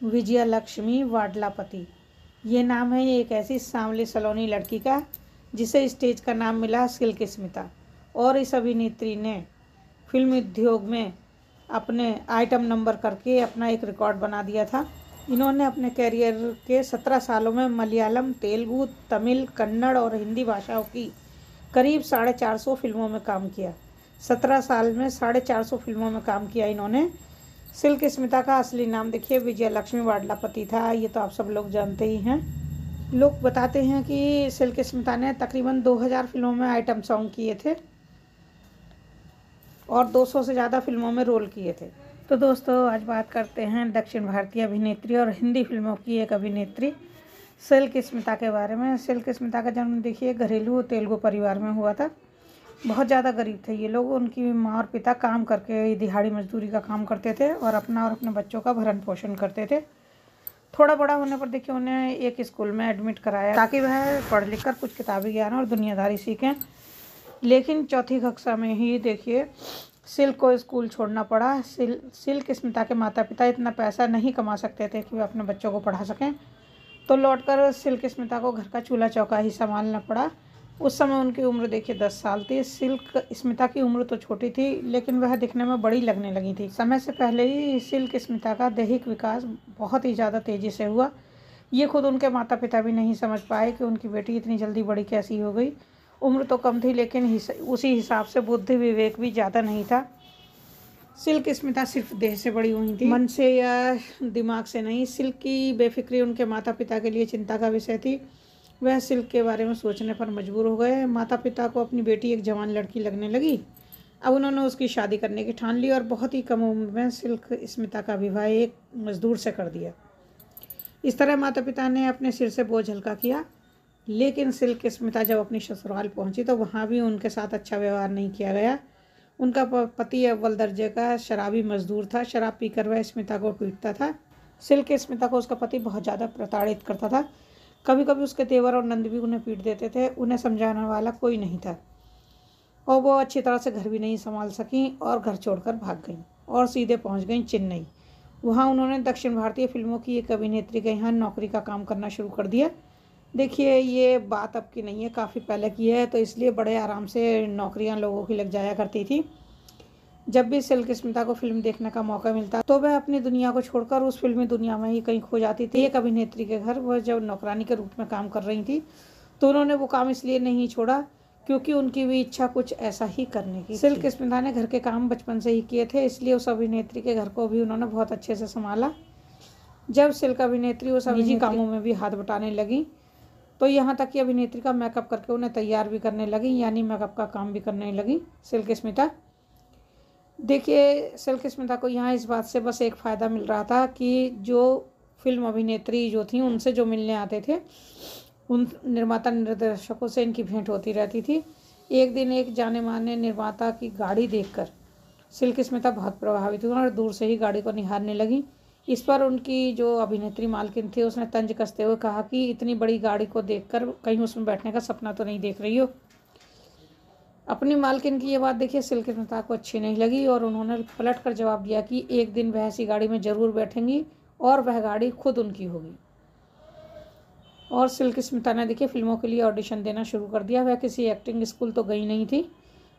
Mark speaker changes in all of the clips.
Speaker 1: विजया लक्ष्मी वाडलापति। ये नाम है एक ऐसी सांवली सलोनी लड़की का जिसे स्टेज का नाम मिला सिल्क स्मिता। और इस अभिनेत्री ने फिल्म उद्योग में अपने आइटम नंबर करके अपना एक रिकॉर्ड बना दिया था। इन्होंने अपने करियर के 17 सालों में मलयालम, तेलुगु, तमिल, कन्नड़ और हिंदी भाषाओं की करीब 450 फिल्मों में काम किया। 17 साल में 450 फिल्मों में काम किया इन्होंने। सिल्क स्मिता का असली नाम देखिए विजया लक्ष्मी वाडलापति था। ये तो आप सब लोग जानते ही हैं। लोग बताते हैं कि सिल्क स्मिता ने तकरीबन 2000 फिल्मों में आइटम सॉन्ग किए थे और 200 से ज़्यादा फिल्मों में रोल किए थे। तो दोस्तों आज बात करते हैं दक्षिण भारतीय अभिनेत्री और हिंदी फिल्मों की एक अभिनेत्री सिल्क स्मिता के बारे में। सिल्क स्मिता का जन्म देखिए घरेलू तेलुगु परिवार में हुआ था। बहुत ज़्यादा गरीब थे ये लोग। उनकी माँ और पिता काम करके दिहाड़ी मजदूरी का काम करते थे और अपने बच्चों का भरण पोषण करते थे। थोड़ा बड़ा होने पर देखिए उन्हें एक स्कूल में एडमिट कराया ताकि वह पढ़ लिख कर कुछ किताबी ज्ञान और दुनियादारी सीखें। लेकिन चौथी कक्षा में ही देखिए सिल्क को स्कूल छोड़ना पड़ा। सिल्क स्मिता के माता पिता इतना पैसा नहीं कमा सकते थे कि वे अपने बच्चों को पढ़ा सकें, तो लौटकर सिल्क स्मिता को घर का चूल्हा चौका ही संभालना पड़ा। उस समय उनकी उम्र देखिए 10 साल थी। सिल्क स्मिता की उम्र तो छोटी थी लेकिन वह दिखने में बड़ी लगने लगी थी। समय से पहले ही सिल्क स्मिता का दैहिक विकास बहुत ही ज़्यादा तेज़ी से हुआ। ये खुद उनके माता पिता भी नहीं समझ पाए कि उनकी बेटी इतनी जल्दी बड़ी कैसी हो गई। उम्र तो कम थी लेकिन उसी हिसाब से बुद्धि विवेक भी ज़्यादा नहीं था। सिल्क स्मिता सिर्फ देह से बड़ी हुई थी, मन से या दिमाग से नहीं। सिल्क की बेफिक्री उनके माता पिता के लिए चिंता का विषय थी। वह सिल्क के बारे में सोचने पर मजबूर हो गए। माता पिता को अपनी बेटी एक जवान लड़की लगने लगी। अब उन्होंने उसकी शादी करने की ठान ली और बहुत ही कम उम्र में सिल्क स्मिता का विवाह एक मजदूर से कर दिया। इस तरह माता पिता ने अपने सिर से बोझ हल्का किया। लेकिन सिल्क स्मिता जब अपनी ससुराल पहुंची तो वहां भी उनके साथ अच्छा व्यवहार नहीं किया गया। उनका पति अव्वल दर्जे का शराबी मजदूर था। शराब पीकर वह स्मिता को पीटता था। सिल्क स्मिता को उसका पति बहुत ज़्यादा प्रताड़ित करता था। कभी कभी उसके तेवर और नंद भी उन्हें पीट देते थे। उन्हें समझाने वाला कोई नहीं था और वो अच्छी तरह से घर भी नहीं संभाल सकी और घर छोड़कर भाग गईं और सीधे पहुंच गईं चेन्नई। वहाँ उन्होंने दक्षिण भारतीय फिल्मों की एक अभिनेत्री के यहाँ नौकरी का काम करना शुरू कर दिया। देखिए ये बात अब की नहीं है, काफ़ी पहले की है, तो इसलिए बड़े आराम से नौकरियां लोगों की लग जाया करती थी। जब भी सिल्क स्मिता को फिल्म देखने का मौका मिलता तो वह अपनी दुनिया को छोड़कर उस फिल्मी दुनिया में ही कहीं खो जाती थी। एक अभिनेत्री के घर वह जब नौकरानी के रूप में काम कर रही थी तो उन्होंने वो काम इसलिए नहीं छोड़ा क्योंकि उनकी भी इच्छा कुछ ऐसा ही करने की। सिल्क स्मिता ने घर के काम बचपन से ही किए थे, इसलिए उस अभिनेत्री के घर को भी उन्होंने बहुत अच्छे से संभाला। जब सिल्क अभिनेत्री उस निजी कामों में भी हाथ बटाने लगी तो यहाँ तक कि अभिनेत्री का मेकअप करके उन्हें तैयार भी करने लगी, यानी मेकअप का काम भी करने लगी सिल्क स्मिता। देखिए सिल्क स्मिता को यहाँ इस बात से बस एक फ़ायदा मिल रहा था कि जो फिल्म अभिनेत्री जो थी उनसे जो मिलने आते थे उन निर्माता निर्देशकों से इनकी भेंट होती रहती थी। एक दिन एक जाने माने निर्माता की गाड़ी देखकर सिल्क स्मिता बहुत प्रभावित हुई और दूर से ही गाड़ी को निहारने लगी। इस पर उनकी जो अभिनेत्री मालकिन थी उसने तंज कसते हुए कहा कि इतनी बड़ी गाड़ी को देखकर कहीं उसमें बैठने का सपना तो नहीं देख रही हो। अपनी मालकिन की ये बात देखिए सिल्क स्मिता को अच्छी नहीं लगी और उन्होंने पलट कर जवाब दिया कि एक दिन वह ऐसी गाड़ी में ज़रूर बैठेंगी और वह गाड़ी खुद उनकी होगी। और सिल्क स्मिता ने देखिए फिल्मों के लिए ऑडिशन देना शुरू कर दिया। वह किसी एक्टिंग स्कूल तो गई नहीं थी,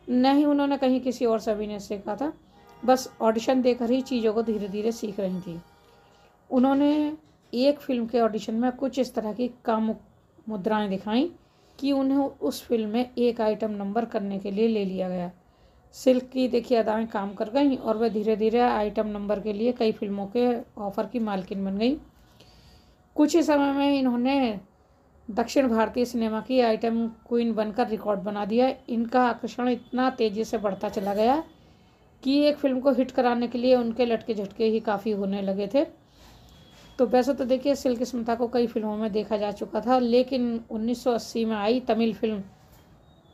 Speaker 1: न ही उन्होंने कहीं किसी और से अभिनय सीखा था। बस ऑडिशन देकर ही चीज़ों को धीरे धीरे सीख रही थी। उन्होंने एक फिल्म के ऑडिशन में कुछ इस तरह की कामुक मुद्राएं दिखाई कि उन्हें उस फिल्म में एक आइटम नंबर करने के लिए ले लिया गया। सिल्क की देखिए अदाएँ काम कर गईं और वह धीरे धीरे आइटम नंबर के लिए कई फिल्मों के ऑफर की मालकिन बन गई। कुछ ही समय में इन्होंने दक्षिण भारतीय सिनेमा की आइटम क्वीन बनकर रिकॉर्ड बना दिया। इनका आकर्षण इतना तेज़ी से बढ़ता चला गया कि एक फिल्म को हिट कराने के लिए उनके लटके झटके ही काफ़ी होने लगे थे। तो वैसे तो देखिए सिल्क स्मिता को कई फिल्मों में देखा जा चुका था, लेकिन 1980 में आई तमिल फिल्म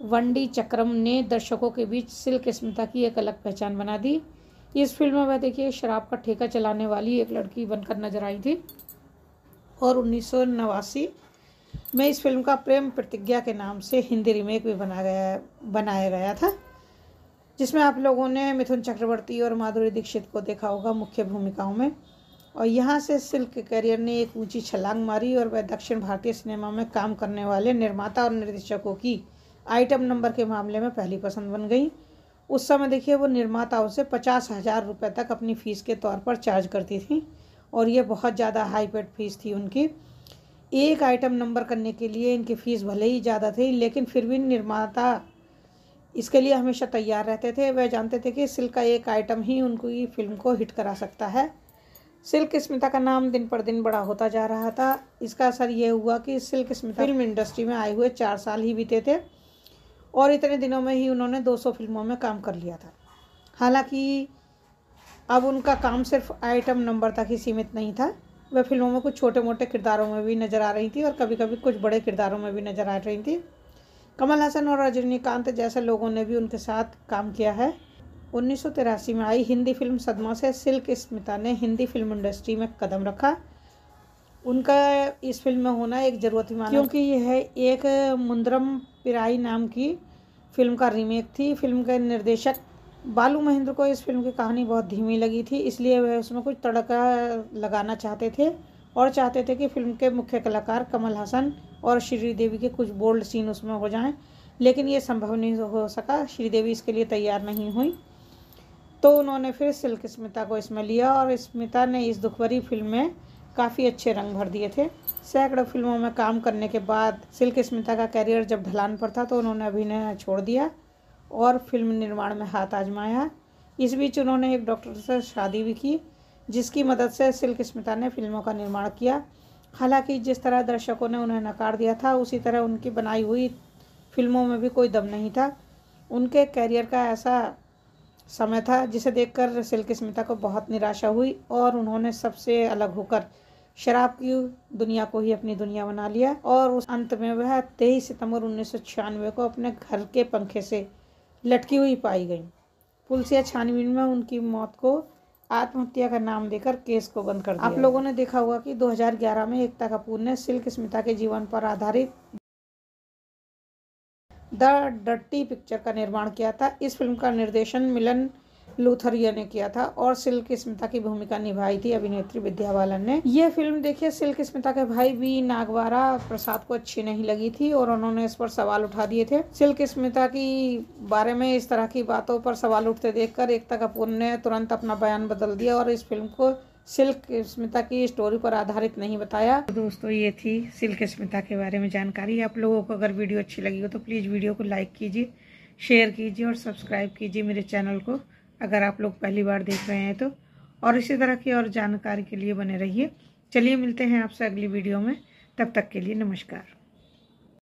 Speaker 1: वंडी चक्रम ने दर्शकों के बीच सिल्क स्मिता की एक अलग पहचान बना दी। इस फिल्म में वह देखिए शराब का ठेका चलाने वाली एक लड़की बनकर नजर आई थी और 1989 में इस फिल्म का प्रेम प्रतिज्ञा के नाम से हिंदी रीमेक भी बनाया गया था, जिसमें आप लोगों ने मिथुन चक्रवर्ती और माधुरी दीक्षित को देखा होगा मुख्य भूमिकाओं में। और यहाँ से सिल्क के करियर ने एक ऊंची छलांग मारी और वह दक्षिण भारतीय सिनेमा में काम करने वाले निर्माता और निर्देशकों की आइटम नंबर के मामले में पहली पसंद बन गई। उस समय देखिए वो निर्माताओं से 50,000 रुपये तक अपनी फ़ीस के तौर पर चार्ज करती थी और ये बहुत ज़्यादा हाई पेड फीस थी उनकी। एक आइटम नंबर करने के लिए इनकी फ़ीस भले ही ज़्यादा थी, लेकिन फिर भी निर्माता इसके लिए हमेशा तैयार रहते थे। वह जानते थे कि सिल्क का एक आइटम ही उनकी फिल्म को हिट करा सकता है। सिल्क स्मिता का नाम दिन पर दिन बड़ा होता जा रहा था। इसका असर यह हुआ कि सिल्क स्मिता फिल्म इंडस्ट्री में आए हुए 4 साल ही बीते थे और इतने दिनों में ही उन्होंने 200 फिल्मों में काम कर लिया था। हालांकि अब उनका काम सिर्फ आइटम नंबर तक ही सीमित नहीं था। वह फिल्मों में कुछ छोटे मोटे किरदारों में भी नज़र आ रही थी और कभी कभी कुछ बड़े किरदारों में भी नज़र आ रही थी। कमल हसन और रजनीकांत जैसे लोगों ने भी उनके साथ काम किया है। 1983 में आई हिंदी फिल्म सदमा से सिल्क स्मिता ने हिंदी फिल्म इंडस्ट्री में कदम रखा। उनका इस फिल्म में होना एक ज़रूरत ही माना, क्योंकि यह एक मुंद्रम पिराई नाम की फिल्म का रीमेक थी। फिल्म के निर्देशक बालू महेंद्र को इस फिल्म की कहानी बहुत धीमी लगी थी, इसलिए वह उसमें कुछ तड़का लगाना चाहते थे और चाहते थे कि फिल्म के मुख्य कलाकार कमल हसन और श्रीदेवी के कुछ बोल्ड सीन उसमें हो जाएं, लेकिन ये संभव नहीं हो सका। श्रीदेवी इसके लिए तैयार नहीं हुई, तो उन्होंने फिर सिल्क स्मिता को इसमें लिया और स्मिता ने इस दुखभरी फिल्म में काफ़ी अच्छे रंग भर दिए थे। सैकड़ों फिल्मों में काम करने के बाद सिल्क स्मिता का कैरियर जब ढलान पर था तो उन्होंने अभिनय छोड़ दिया और फिल्म निर्माण में हाथ आजमाया। इस बीच उन्होंने एक डॉक्टर से शादी भी की, जिसकी मदद से सिल्क स्मिता ने फिल्मों का निर्माण किया। हालांकि जिस तरह दर्शकों ने उन्हें नकार दिया था, उसी तरह उनकी बनाई हुई फिल्मों में भी कोई दम नहीं था। उनके कैरियर का ऐसा समय था जिसे देखकर सिल्क स्मिता को बहुत निराशा हुई और उन्होंने सबसे अलग होकर शराब की दुनिया को ही अपनी दुनिया बना लिया और उस अंत में वह 23 सितंबर 1996 को अपने घर के पंखे से लटकी हुई पाई गई। पुलिस छानबीन में उनकी मौत को आत्महत्या का नाम देकर केस को बंद कर दिया। आप लोगों ने देखा होगा कि 2011 में एकता कपूर ने सिल्क स्मिता के जीवन पर आधारित द डर्टी पिक्चर का निर्माण किया था। इस फिल्म का निर्देशन मिलन लूथरिया ने किया था और सिल्क स्मिता की भूमिका निभाई थी अभिनेत्री विद्या बालन ने। यह फिल्म देखिए सिल्क स्मिता के भाई बी नागवारा प्रसाद को अच्छी नहीं लगी थी और उन्होंने इस पर सवाल उठा दिए थे। सिल्क स्मिता की बारे में इस तरह की बातों पर सवाल उठते देखकर एकता कपूर ने तुरंत अपना बयान बदल दिया और इस फिल्म को सिल्क स्मिता की स्टोरी पर आधारित नहीं बताया। तो दोस्तों ये थी सिल्क स्मिता के बारे में जानकारी। आप लोगों को अगर वीडियो अच्छी लगी हो तो प्लीज़ वीडियो को लाइक कीजिए, शेयर कीजिए और सब्सक्राइब कीजिए मेरे चैनल को, अगर आप लोग पहली बार देख रहे हैं तो। और इसी तरह की और जानकारी के लिए बने रहिए। चलिए मिलते हैं आपसे अगली वीडियो में, तब तक के लिए नमस्कार।